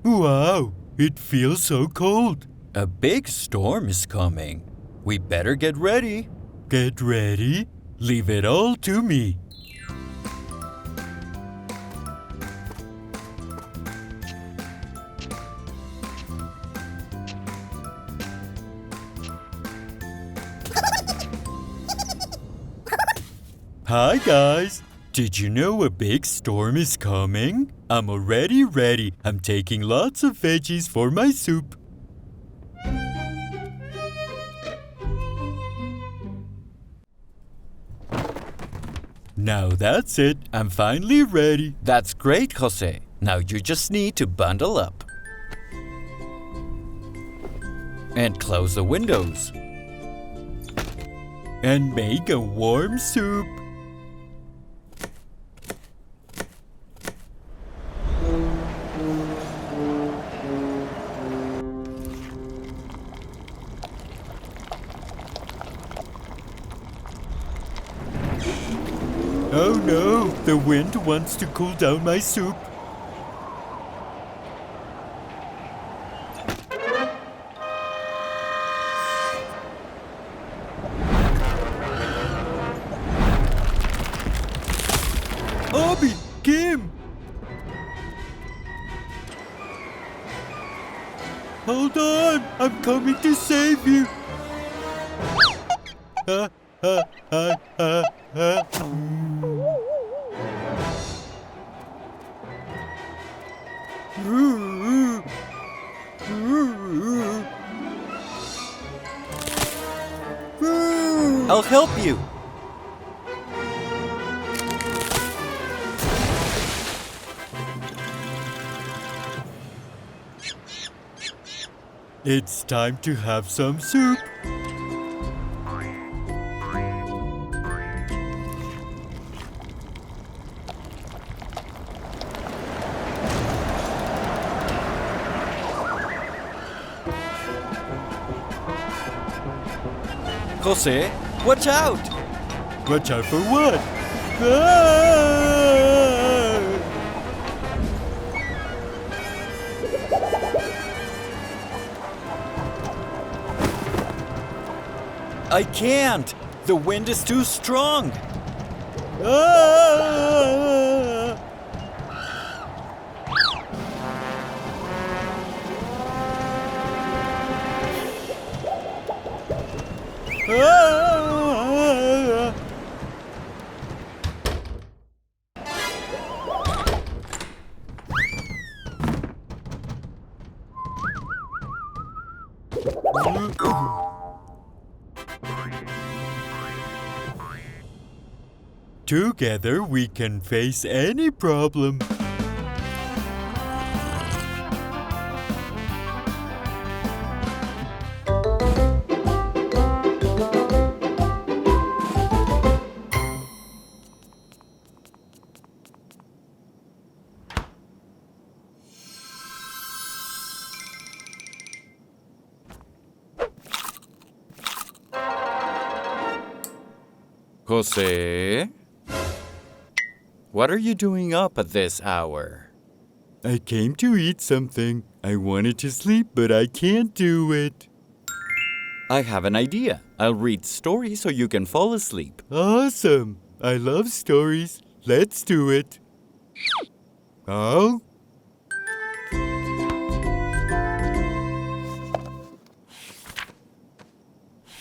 Wow, it feels so cold. A big storm is coming. We better get ready. Get ready? Leave it all to me. Hi guys! Did you know a big storm is coming? I'm already ready. I'm taking lots of veggies for my soup. Now that's it. I'm finally ready. That's great, Jose. Now you just need to bundle up. And close the windows. And make a warm soup. Oh no, the wind wants to cool down my soup. Abby, Kim! Hold on, I'm coming to save you. I'll help you. It's time to have some soup. Jose, watch out! Watch out for what? Ah! I can't! The wind is too strong! Ah! Ah! Together we can face any problem. Jose? What are you doing up at this hour? I came to eat something. I wanted to sleep, but I can't do it. I have an idea. I'll read stories so you can fall asleep. Awesome! I love stories. Let's do it. Oh?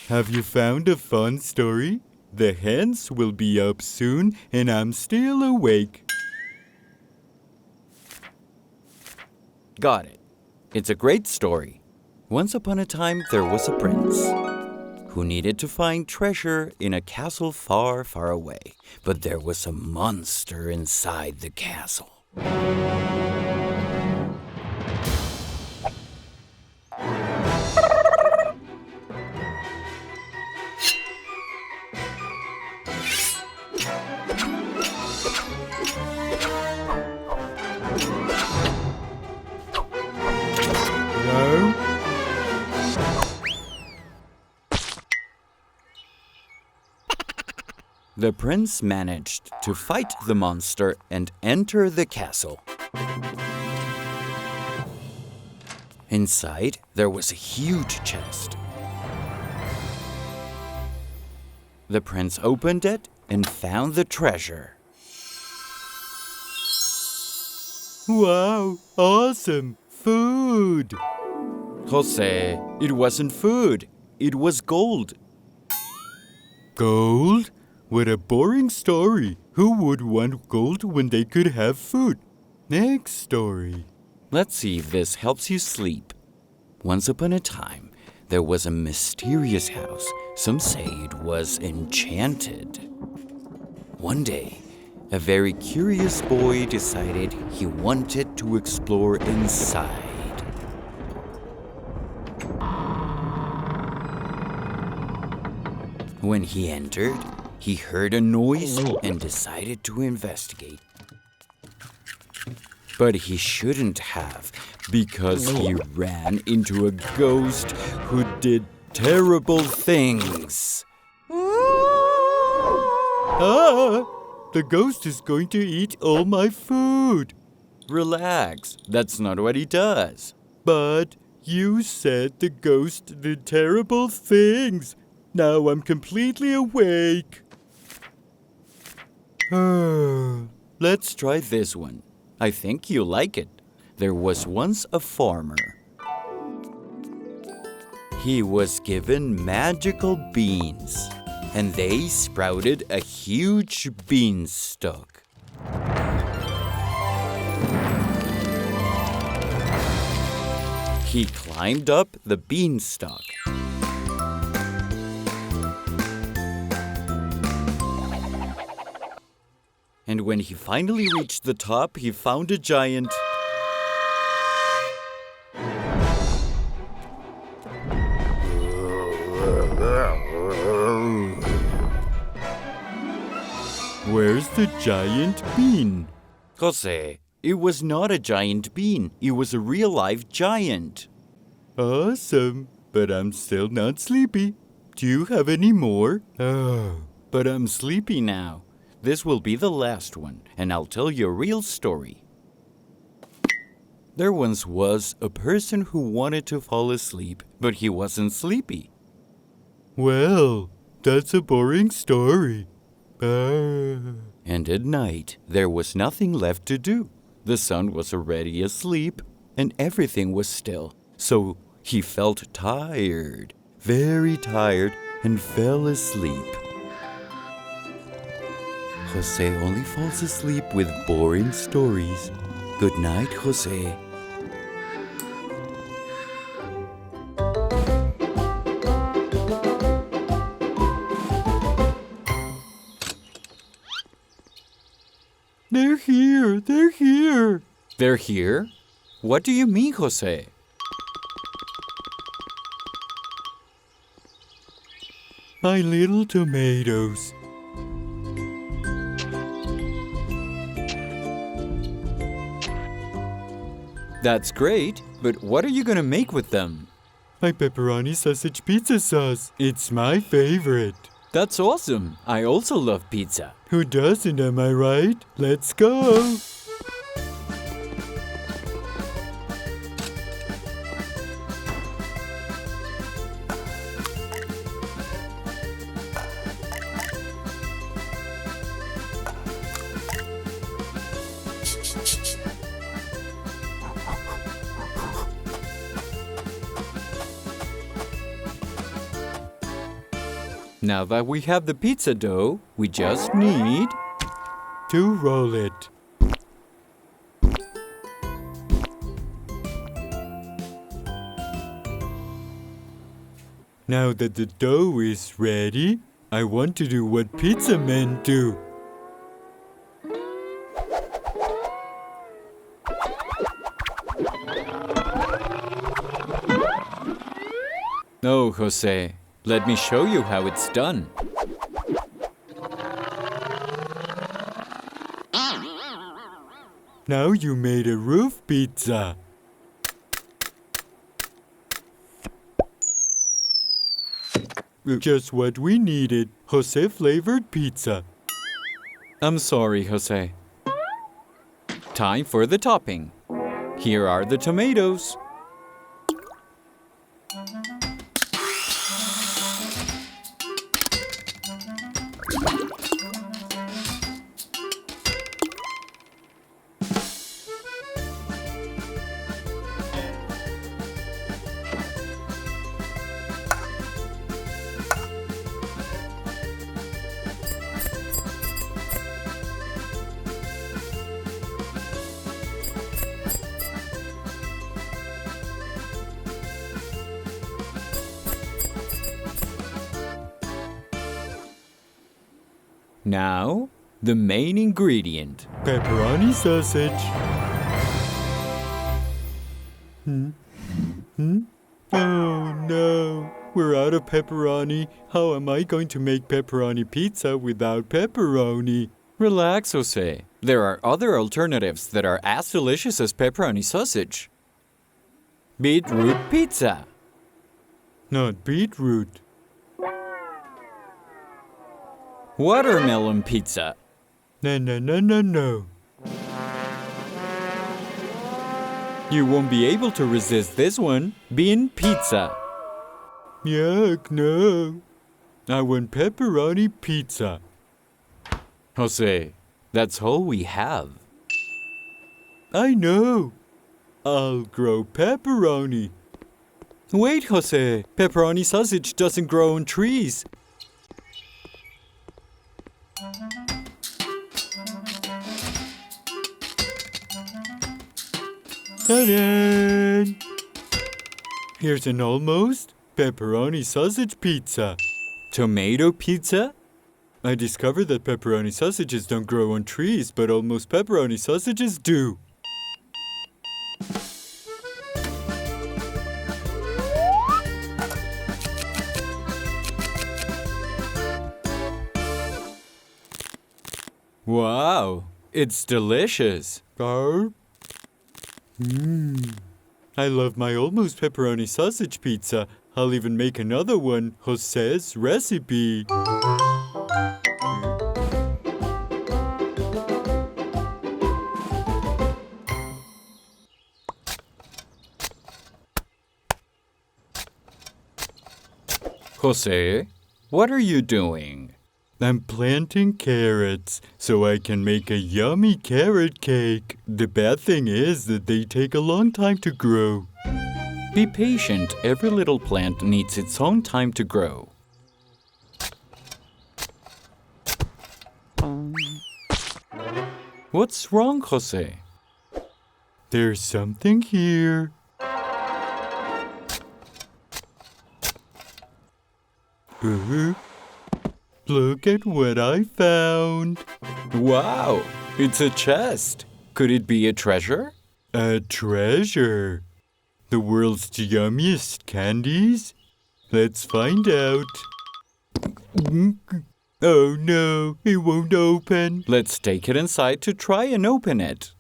Have you found a fun story? The hens will be up soon and I'm still awake. Got it. It's a great story. Once upon a time, there was a prince who needed to find treasure in a castle far, far away. But there was a monster inside the castle. The prince managed to fight the monster and enter the castle. Inside, there was a huge chest. The prince opened it and found the treasure. Wow, awesome! Food! Jose, it wasn't food. It was gold. Gold? What a boring story. Who would want gold when they could have food? Next story. Let's see if this helps you sleep. Once upon a time, there was a mysterious house. Some say it was enchanted. One day, a very curious boy decided he wanted to explore inside. When he entered, he heard a noise and decided to investigate. But he shouldn't have, because he ran into a ghost who did terrible things. Ah! The ghost is going to eat all my food. Relax, that's not what he does. But you said the ghost did terrible things. Now I'm completely awake. Let's try this one. I think you'll like it. There was once a farmer. He was given magical beans, and they sprouted a huge beanstalk. He climbed up the beanstalk. And when he finally reached the top, he found a giant. Where's the giant bean? Jose, it was not a giant bean. It was a real life giant. Awesome, but I'm still not sleepy. Do you have any more? Oh, but I'm sleepy now. This will be the last one, and I'll tell you a real story. There once was a person who wanted to fall asleep, but he wasn't sleepy. Well, that's a boring story. And at night, there was nothing left to do. The sun was already asleep, and everything was still. So he felt tired, very tired, and fell asleep. Jose only falls asleep with boring stories. Good night, Jose. They're here! They're here! They're here? What do you mean, Jose? My little tomatoes. That's great, but what are you gonna make with them? My pepperoni sausage pizza sauce. It's my favorite. That's awesome. I also love pizza. Who doesn't, am I right? Let's go. Now that we have the pizza dough, we just need to roll it. Now that the dough is ready, I want to do what pizza men do. No, Jose. Let me show you how it's done. Now you made a roof pizza. Just what we needed. Jose flavored pizza. I'm sorry, Jose. Time for the topping. Here are the tomatoes. Now, the main ingredient. Pepperoni sausage. Oh no, we're out of pepperoni. How am I going to make pepperoni pizza without pepperoni? Relax, Jose. There are other alternatives that are as delicious as pepperoni sausage. Beetroot pizza. Not beetroot. Watermelon pizza. No. You won't be able to resist this one. Bean pizza. Yuck, no. I want pepperoni pizza. Jose, that's all we have. I know. I'll grow pepperoni. Wait, Jose. Pepperoni sausage doesn't grow on trees. Ta-da! Here's an almost pepperoni sausage pizza. Tomato pizza? I discovered that pepperoni sausages don't grow on trees, but almost pepperoni sausages do. Wow, it's delicious. I love my almost pepperoni sausage pizza. I'll even make another one, Jose's recipe. Jose, what are you doing? I'm planting carrots so I can make a yummy carrot cake. The bad thing is that they take a long time to grow. Be patient. Every little plant needs its own time to grow. What's wrong, Jose? There's something here. Look at what I found. Wow, it's a chest. Could it be a treasure? A treasure? The world's yummiest candies? Let's find out. Oh no, it won't open. Let's take it inside to try and open it.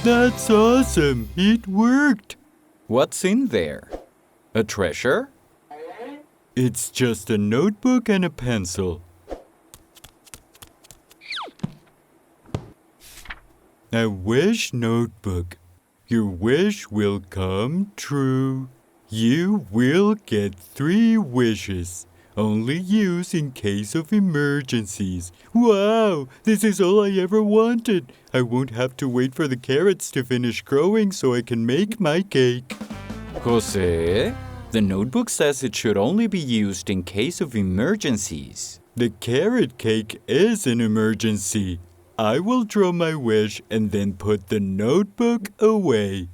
That's awesome! It worked! What's in there? A treasure? It's just a notebook and a pencil. A wish notebook. Your wish will come true. You will get 3 wishes. Only use in case of emergencies. Wow! This is all I ever wanted. I won't have to wait for the carrots to finish growing so I can make my cake. Jose, the notebook says it should only be used in case of emergencies. The carrot cake is an emergency. I will draw my wish and then put the notebook away.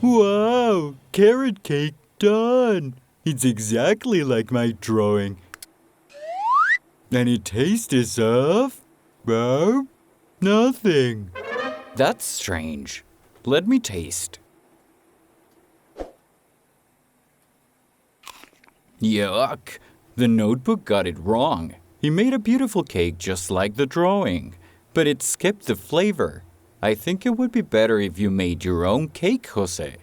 Wow! Carrot cake done! It's exactly like my drawing. Any taste of? Well, nothing. That's strange. Let me taste. Yuck! The notebook got it wrong. He made a beautiful cake just like the drawing, but it skipped the flavor. I think it would be better if you made your own cake, Jose.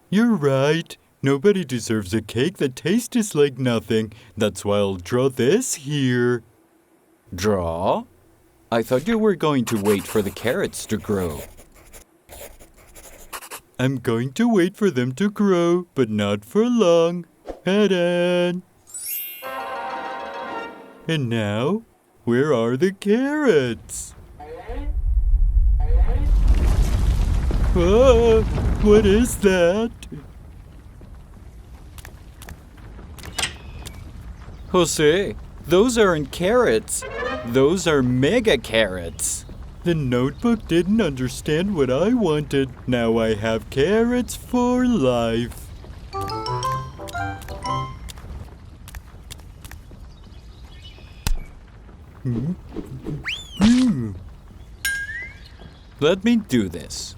You're right. Nobody deserves a cake that tastes like nothing. That's why I'll draw this here. Draw? I thought you were going to wait for the carrots to grow. I'm going to wait for them to grow, but not for long. Ta-da! And now, where are the carrots? Ah, what is that? Jose, those aren't carrots. Those are mega carrots. The notebook didn't understand what I wanted. Now I have carrots for life. Let me do this.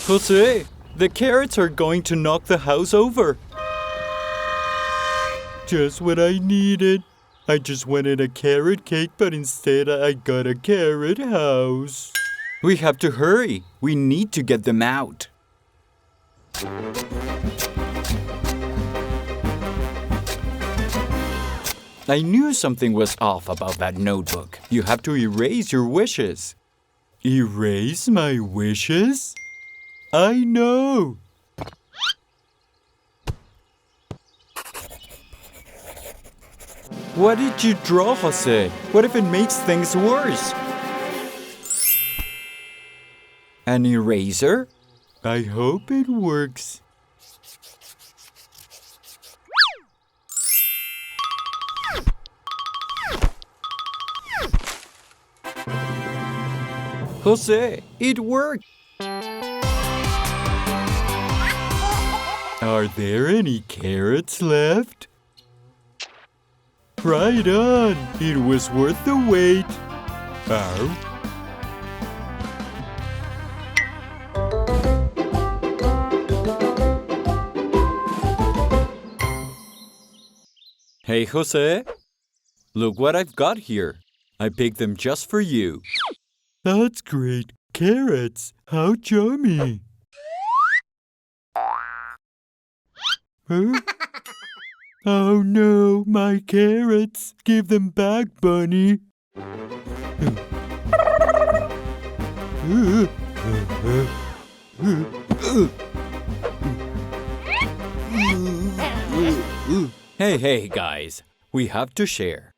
Jose, the carrots are going to knock the house over. Just what I needed. I just wanted a carrot cake, but instead I got a carrot house. We have to hurry. We need to get them out. I knew something was off about that notebook. You have to erase your wishes. Erase my wishes? I know. What did you draw, Jose? What if it makes things worse? An eraser? I hope it works. Jose, it worked! Are there any carrots left? Right on! It was worth the wait! Ow! Hey, Jose! Look what I've got here. I picked them just for you. That's great. Carrots. How yummy. Huh? Oh no, my carrots. Give them back, Bunny. Hey, guys. We have to share.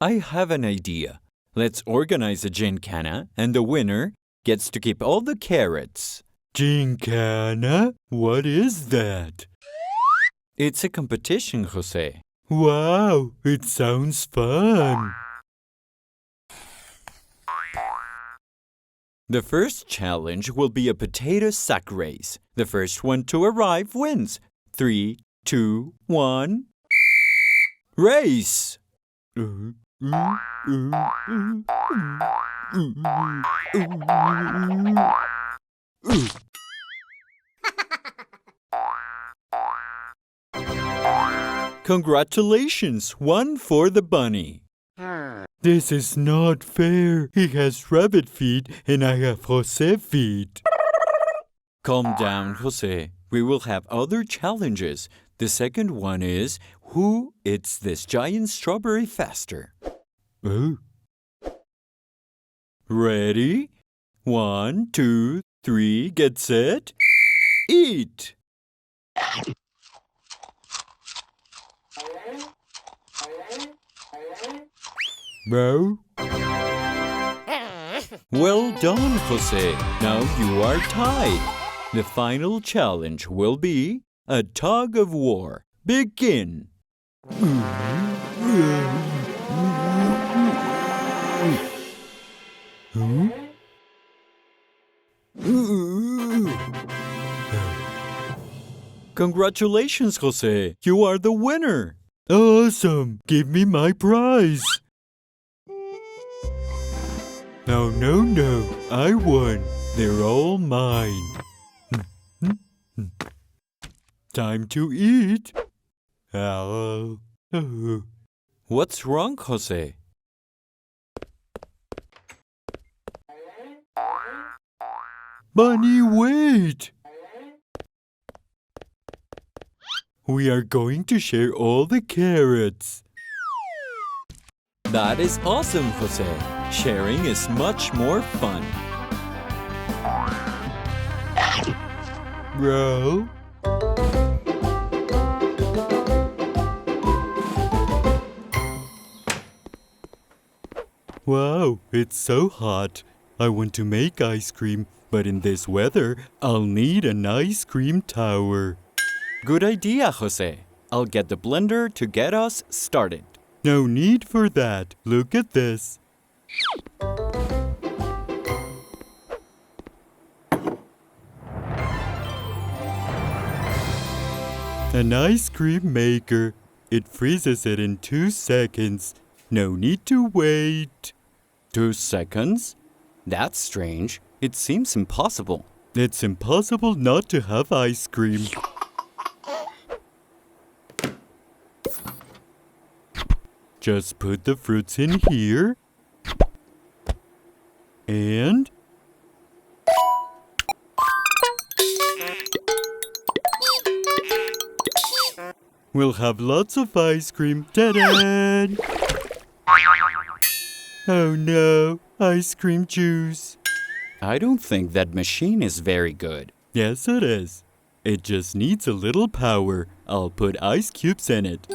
I have an idea. Let's organize a gincana, and the winner gets to keep all the carrots. Gincana? What is that? It's a competition, Jose. Wow, it sounds fun. The first challenge will be a potato sack race. The first one to arrive wins. 3, 2, 1. Race! Congratulations, one for the bunny. This is not fair. He has rabbit feet and I have Jose feet. Calm down, Jose. We will have other challenges. The second one is, who eats this giant strawberry faster? Oh. Ready? 1, 2, 3, get set. Eat! Bro? Well done, Jose. Now you are tied. The final challenge will be a tug of war. Begin. Congratulations, Jose. You are the winner. Awesome. Give me my prize. No, I won. They're all mine. Time to eat. Hello. What's wrong, Jose? Bunny, wait! We are going to share all the carrots. That is awesome, Jose. Sharing is much more fun. bro. Wow, it's so hot. I want to make ice cream, but in this weather, I'll need an ice cream tower. Good idea, Jose. I'll get the blender to get us started. No need for that. Look at this. An ice cream maker. It freezes it in 2 seconds. No need to wait. 2 seconds? That's strange. It seems impossible. It's impossible not to have ice cream. Just put the fruits in here. And we'll have lots of ice cream. Ta-da! Oh no, ice cream juice. I don't think that machine is very good. Yes, it is. It just needs a little power. I'll put ice cubes in it.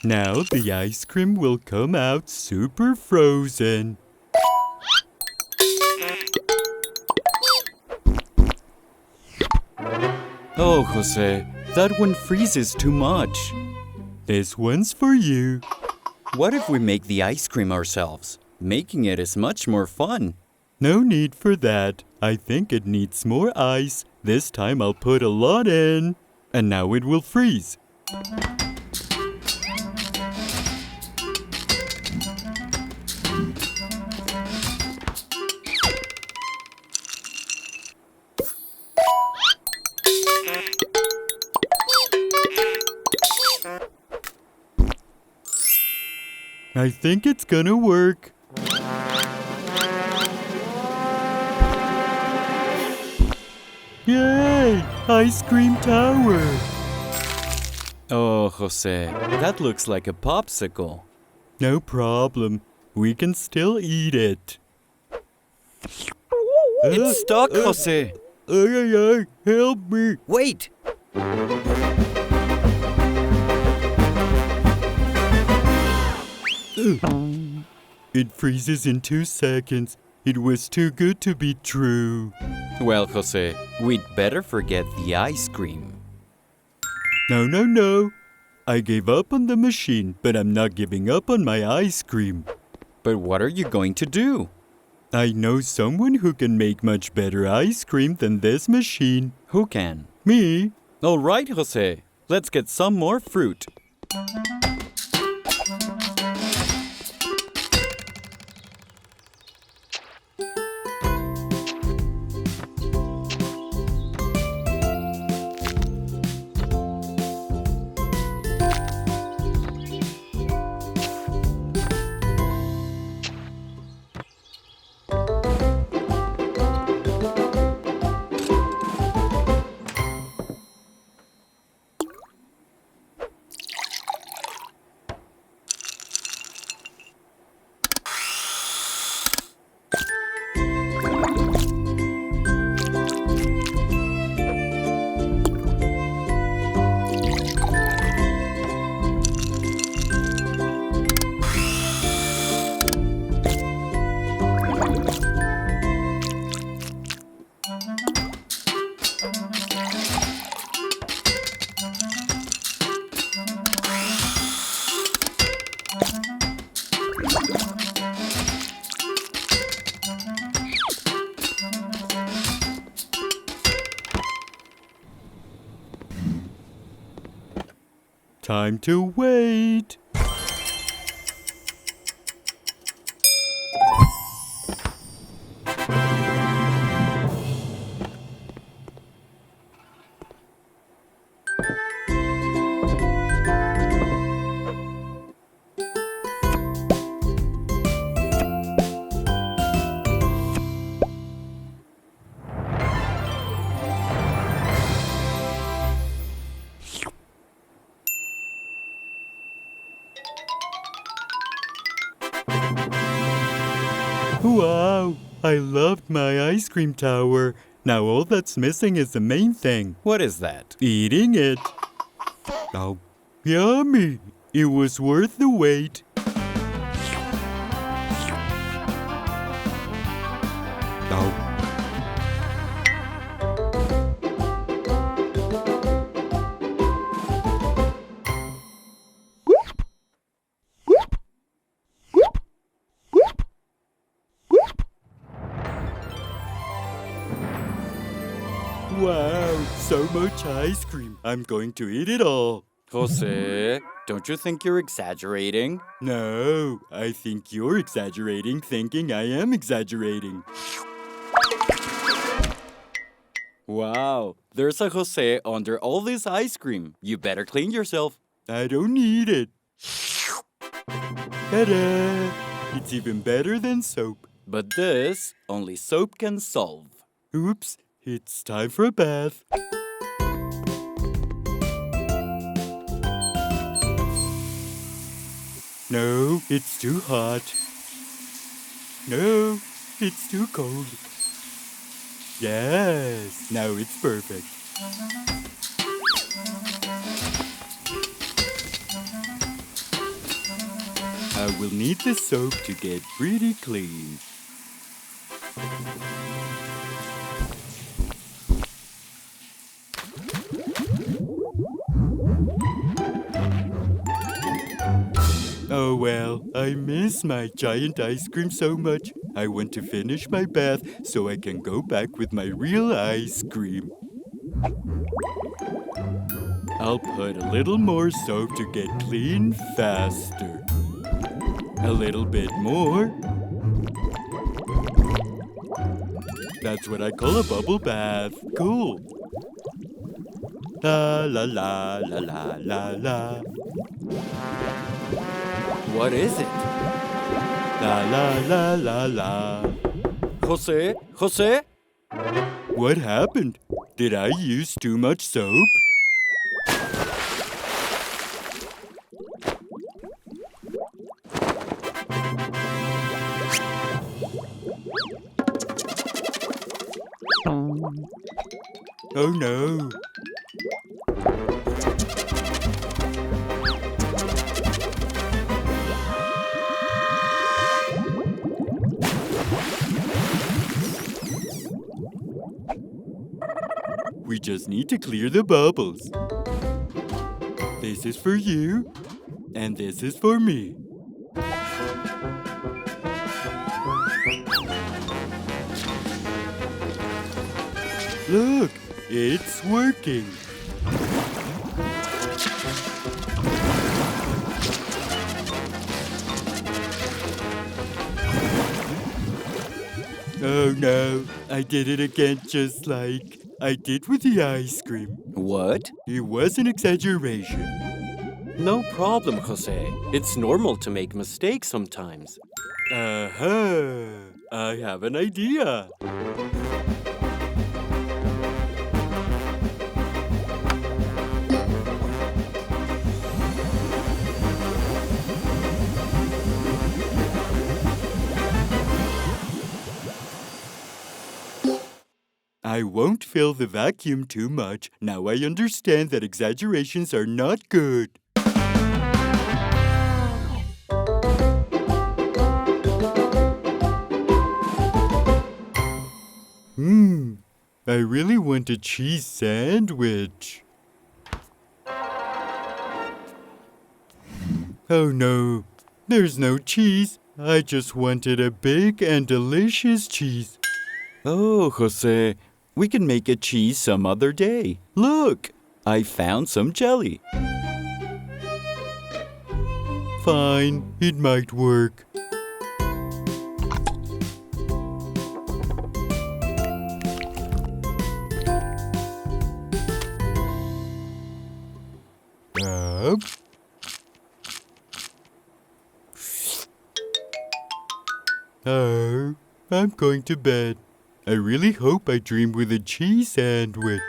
Now the ice cream will come out super frozen. Oh, Jose, that one freezes too much. This one's for you. What if we make the ice cream ourselves? Making it is much more fun. No need for that. I think it needs more ice. This time I'll put a lot in. And now it will freeze. I think it's gonna work. Yay! Ice cream tower! Oh, Jose, that looks like a popsicle. No problem. We can still eat it. It's stuck, Jose. Help me. Wait! It freezes in 2 seconds. It was too good to be true. Well, Jose, we'd better forget the ice cream. No. I gave up on the machine, but I'm not giving up on my ice cream. But what are you going to do? I know someone who can make much better ice cream than this machine. Who can? Me. All right, Jose. Let's get some more fruit. Time to wait. Wow, I loved my ice cream tower. Now all that's missing is the main thing. What is that? Eating it. Oh, yummy. It was worth the wait. Oh. Wow, so much ice cream. I'm going to eat it all. Jose, don't you think you're exaggerating? No, I think you're exaggerating, thinking I am exaggerating. Wow, there's a Jose under all this ice cream. You better clean yourself. I don't need it. Ta-da! It's even better than soap. But this, only soap can solve. Oops, it's time for a bath. No, it's too hot. No, it's too cold. Yes, now it's perfect. I will need the soap to get pretty clean. Oh well, I miss my giant ice cream so much. I want to finish my bath so I can go back with my real ice cream. I'll put a little more soap to get clean faster. A little bit more. That's what I call a bubble bath. Cool. La la la la la la la. What is it? La la la la la. Jose? Jose? What happened? Did I use too much soap? Oh no. We just need to clear the bubbles. This is for you, and this is for me. Look, it's working. Oh no, I did it again just like I did with the ice cream. What? It was an exaggeration. No problem, Jose. It's normal to make mistakes sometimes. I have an idea. I won't fill the vacuum too much. Now I understand that exaggerations are not good. I really want a cheese sandwich. Oh no, there's no cheese. I just wanted a big and delicious cheese. Oh, Jose, we can make a cheese some other day. Look, I found some jelly. Fine, it might work. Oh, I'm going to bed. I really hope I dream with a cheese sandwich.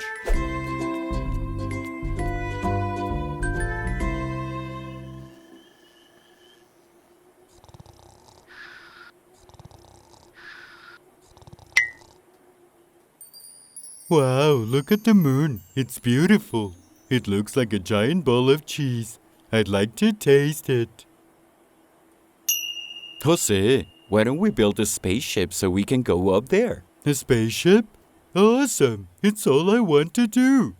Wow, look at the moon. It's beautiful. It looks like a giant ball of cheese. I'd like to taste it. Jose, why don't we build a spaceship so we can go up there? A spaceship? Awesome. It's all I want to do.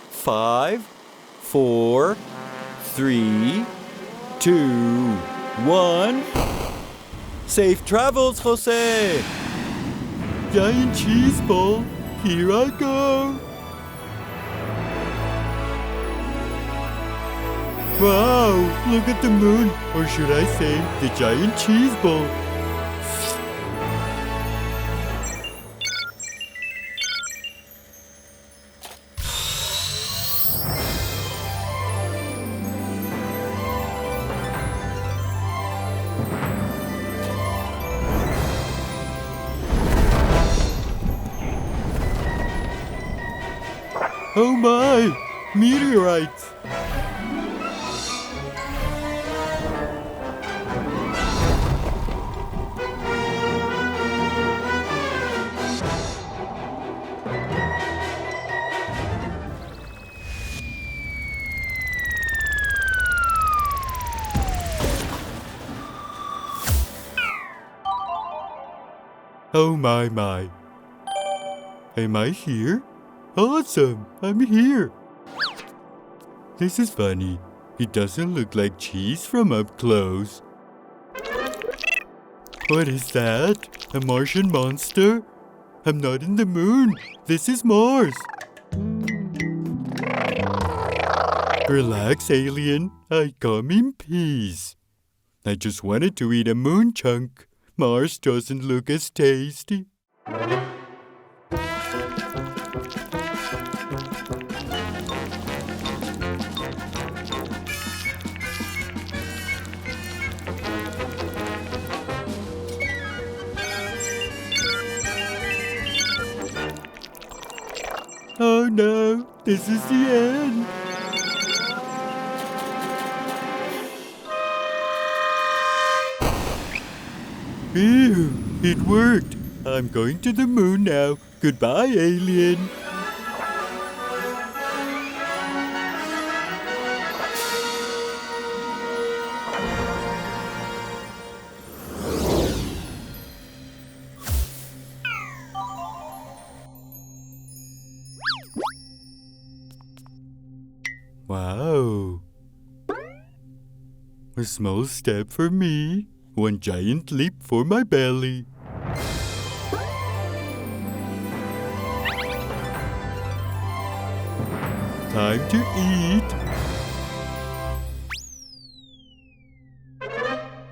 Five, 4, 3, 2, 1. Safe travels, Jose! Giant cheese ball. Here I go. Wow, look at the moon. Or should I say, the giant cheese ball. Oh my! Meteorites! Oh my. Am I here? Awesome! I'm here! This is funny. It doesn't look like cheese from up close. What is that? A Martian monster? I'm not in the moon. This is Mars. Relax, alien. I come in peace. I just wanted to eat a moon chunk. Mars doesn't look as tasty. Oh no, this is the end. Phew, it worked. I'm going to the moon now. Goodbye, alien. Wow. A small step for me, one giant leap for my belly. Time to eat.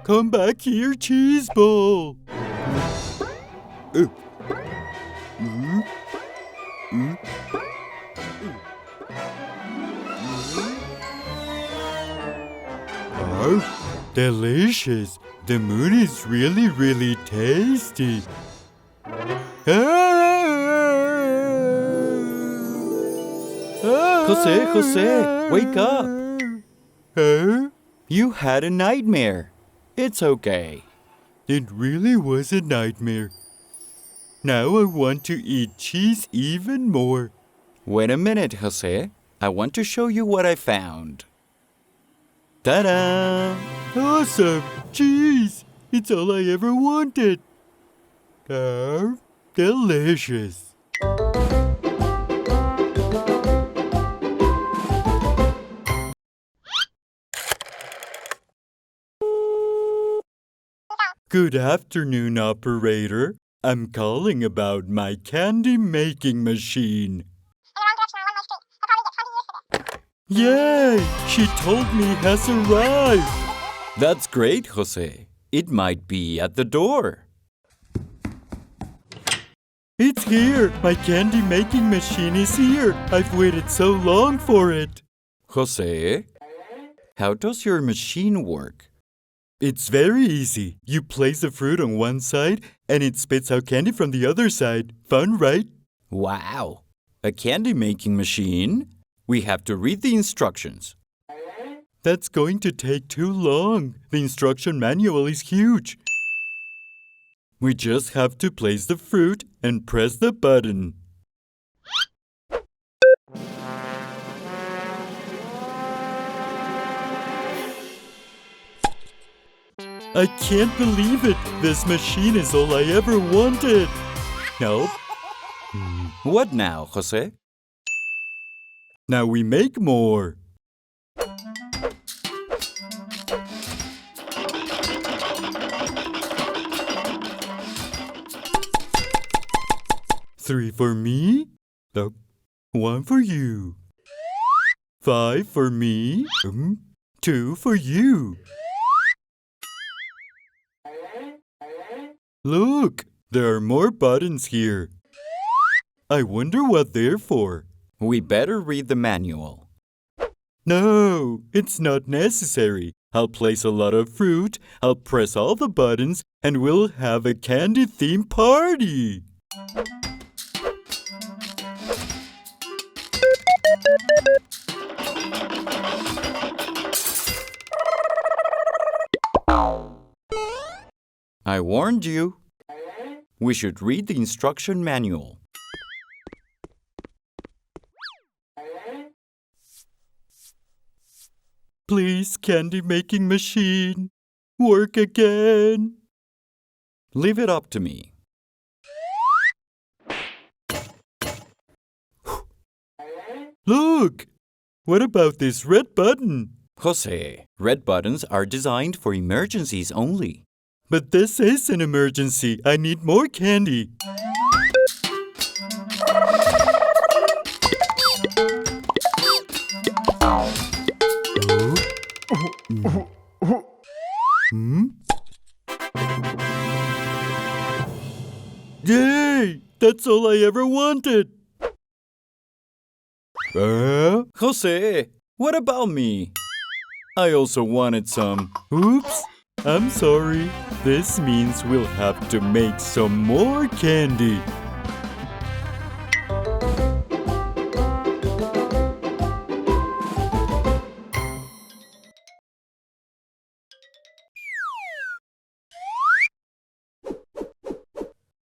Come back here, cheese ball. Oh, delicious. The moon is really, really tasty. Jose, wake up. Huh? You had a nightmare. It's okay. It really was a nightmare. Now I want to eat cheese even more. Wait a minute, Jose. I want to show you what I found. Ta-da! Awesome! Cheese! It's all I ever wanted. Delicious. Good afternoon, operator. I'm calling about my candy making machine. Yay! She told me it has arrived. That's great, Jose. It might be at the door. It's here. My candy making machine is here. I've waited so long for it. Jose, how does your machine work? It's very easy. You place the fruit on one side and it spits out candy from the other side. Fun, right? Wow. A candy making machine? We have to read the instructions. That's going to take too long. The instruction manual is huge. We just have to place the fruit and press the button. I can't believe it. This machine is all I ever wanted. Help? What now, Jose? Now we make more. Three for me. One for you. 5 for me. 2 for you. Look, there are more buttons here. I wonder what they're for. We better read the manual. No, it's not necessary. I'll place a lot of fruit, I'll press all the buttons, and we'll have a candy-themed party. I warned you. We should read the instruction manual. Please, candy-making machine, work again. Leave it up to me. Look! What about this red button? Jose, red buttons are designed for emergencies only. But this is an emergency. I need more candy. Yay! That's all I ever wanted. Jose, what about me? I also wanted some. Oops, I'm sorry. This means we'll have to make some more candy.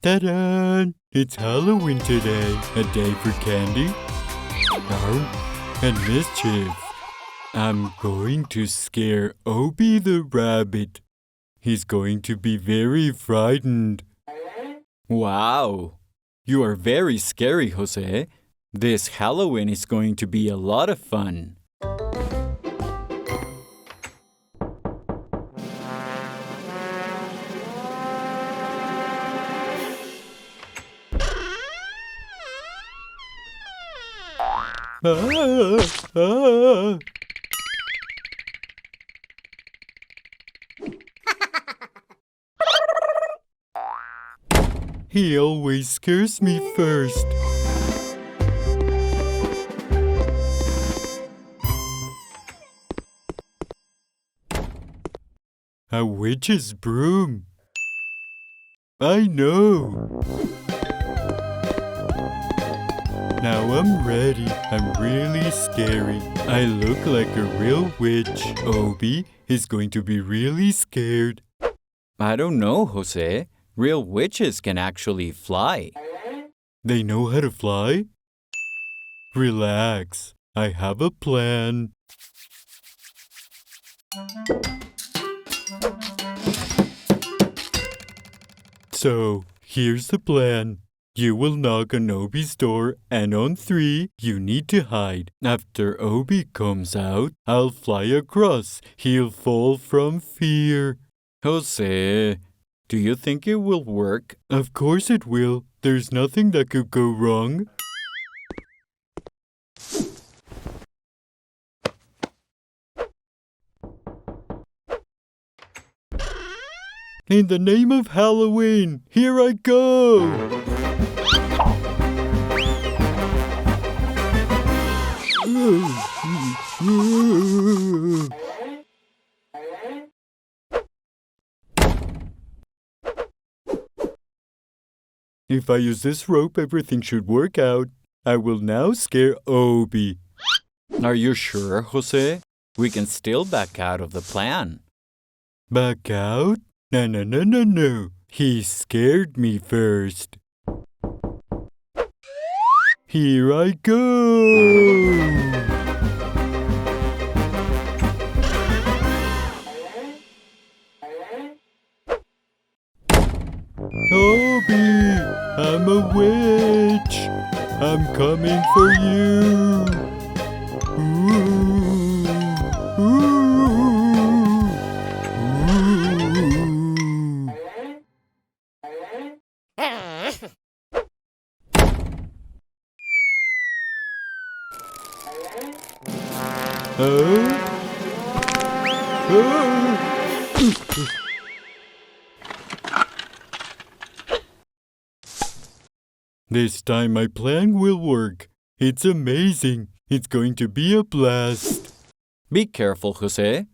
Ta-da! It's Halloween today, a day for candy and mischief. I'm going to scare Obi the rabbit. He's going to be very frightened. Wow! You are very scary, Jose. This Halloween is going to be a lot of fun. He always scares me first. A witch's broom. I know. Now I'm ready. I'm really scary. I look like a real witch. Obi is going to be really scared. I don't know, Jose. Real witches can actually fly. They know how to fly? Relax. I have a plan. So, here's the plan. You will knock on Obi's door, and on 3, you need to hide. After Obi comes out, I'll fly across. He'll fall from fear. Jose, do you think it will work? Of course it will. There's nothing that could go wrong. In the name of Halloween, here I go! If I use this rope, everything should work out. I will now scare Obi. Are you sure, Jose? We can still back out of the plan. Back out? No. He scared me first. Here I go! Obi, I'm a witch. I'm coming for you. Ooh, ooh, ooh. Oh? This time my plan will work. It's amazing. It's going to be a blast. Be careful, Jose.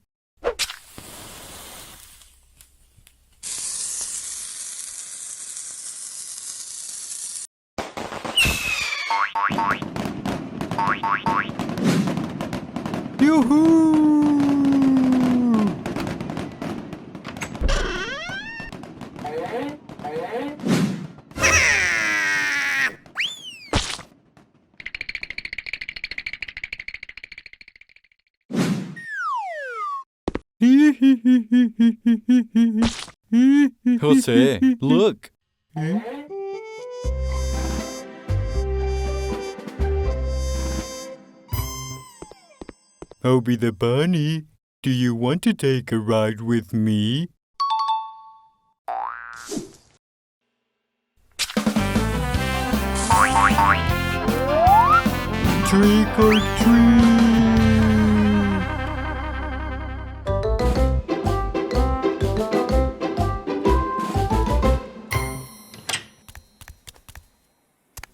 Yoo-hoo! Jose, look. Obi the bunny, do you want to take a ride with me? Trick or treat!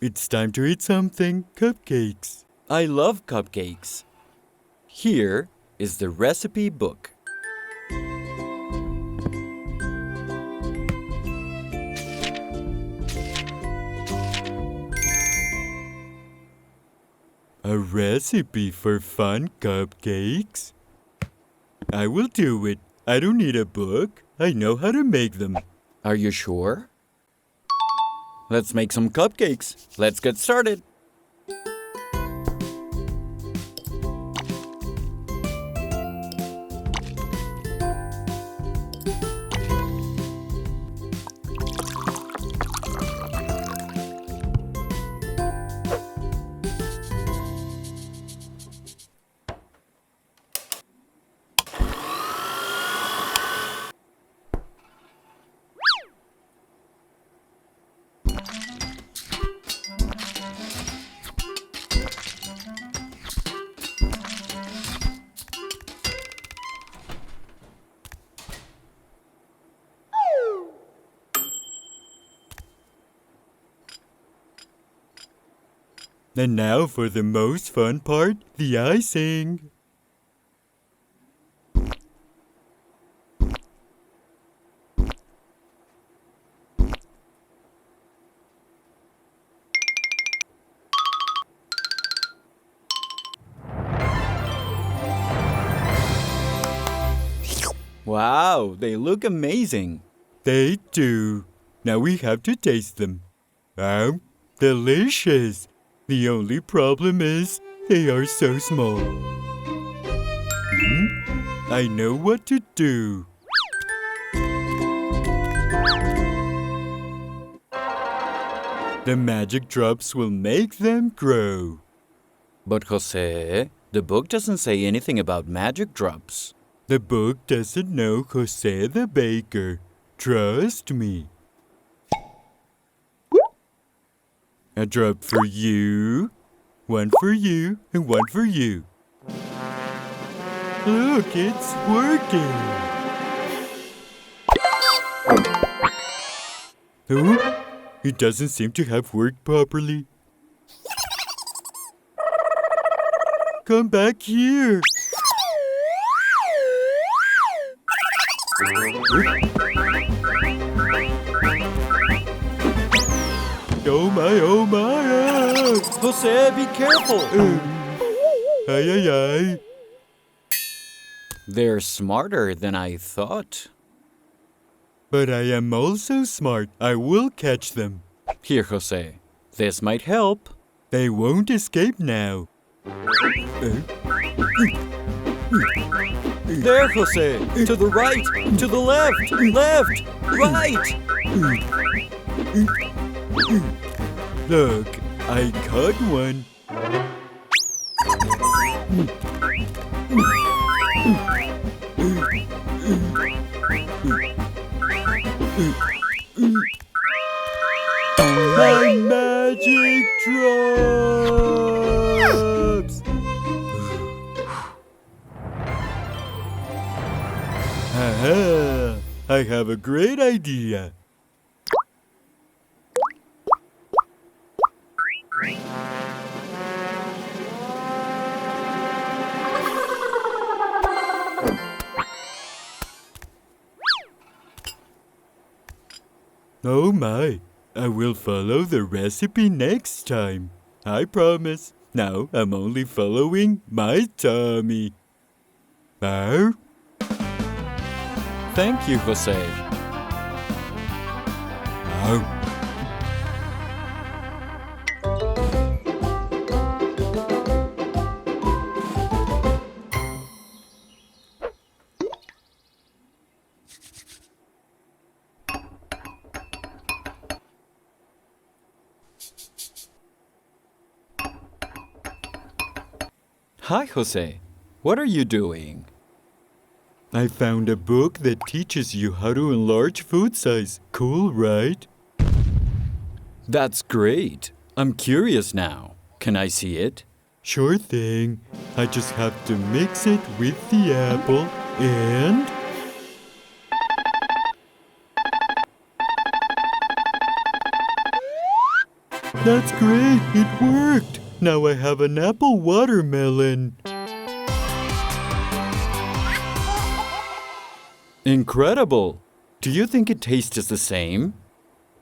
It's time to eat something. Cupcakes. I love cupcakes. Here is the recipe book. A recipe for fun cupcakes? I will do it. I don't need a book. I know how to make them. Are you sure? Let's make some cupcakes. Let's get started. And now for the most fun part, the icing. Wow, they look amazing. They do. Now we have to taste them. Delicious. The only problem is they are so small. I know what to do. The magic drops will make them grow. But Jose, the book doesn't say anything about magic drops. The book doesn't know Jose the baker. Trust me. A drop for you, one for you, and one for you. Look, it's working. Oh, it doesn't seem to have worked properly. Come back here. Oh my, oh my. Jose, be careful. Ay, ay, ay. They're smarter than I thought. But I am also smart. I will catch them. Here, Jose. This might help. They won't escape now. There, Jose. To the right. To the left. Left. Right. Look, I caught one. My magic drops! Aha! I have a great idea. Oh my, I will follow the recipe next time. I promise. Now I'm only following my tummy. Oh? Thank you, Jose. Oh. Hi, Jose. What are you doing? I found a book that teaches you how to enlarge food size. Cool, right? That's great. I'm curious now. Can I see it? Sure thing. I just have to mix it with the apple and... That's great! It worked! Now I have an apple watermelon. Incredible! Do you think it tastes the same?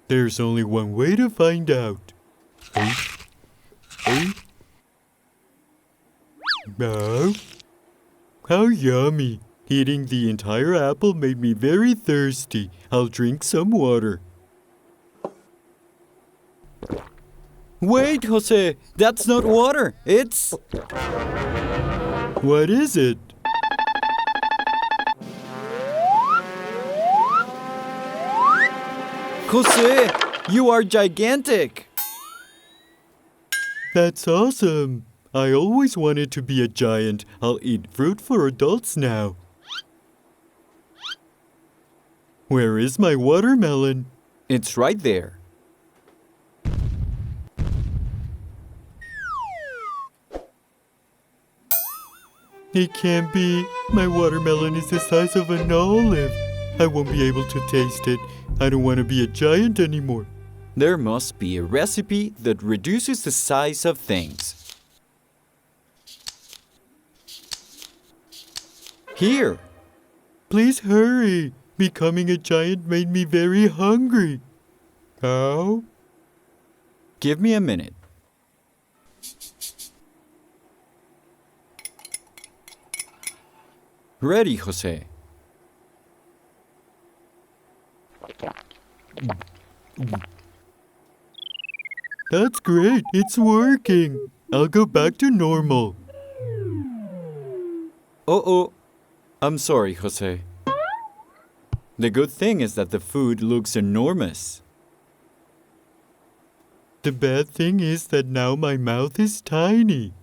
There's only one way to find out. No. How yummy! Eating the entire apple made me very thirsty. I'll drink some water. Wait, Jose! That's not water! It's... What is it? Jose! You are gigantic! That's awesome! I always wanted to be a giant. I'll eat fruit for adults now. Where is my watermelon? It's right there. It can't be. My watermelon is the size of an olive. I won't be able to taste it. I don't want to be a giant anymore. There must be a recipe that reduces the size of things. Here! Please hurry. Becoming a giant made me very hungry. How? Give me a minute. Ready, Jose. That's great. It's working. I'll go back to normal. Oh. I'm sorry, Jose. The good thing is that the food looks enormous. The bad thing is that now my mouth is tiny.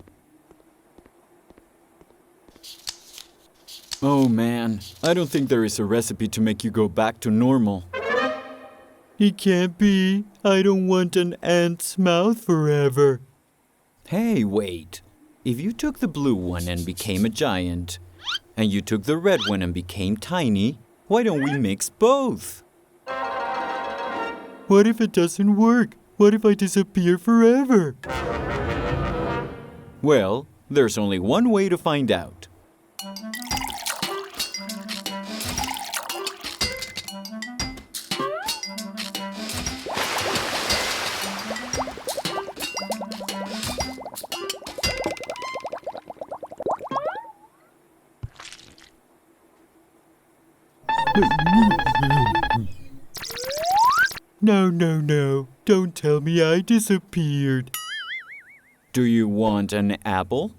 Oh man, I don't think there is a recipe to make you go back to normal. It can't be. I don't want an ant's mouth forever. Hey, wait. If you took the blue one and became a giant, and you took the red one and became tiny, why don't we mix both? What if it doesn't work? What if I disappear forever? Well, there's only one way to find out. No, no, no. Don't tell me I disappeared. Do you want an apple?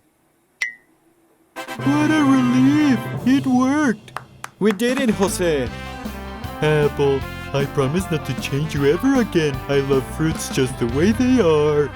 What a relief! It worked! We did it, Jose! Apple, I promise not to change you ever again. I love fruits just the way they are.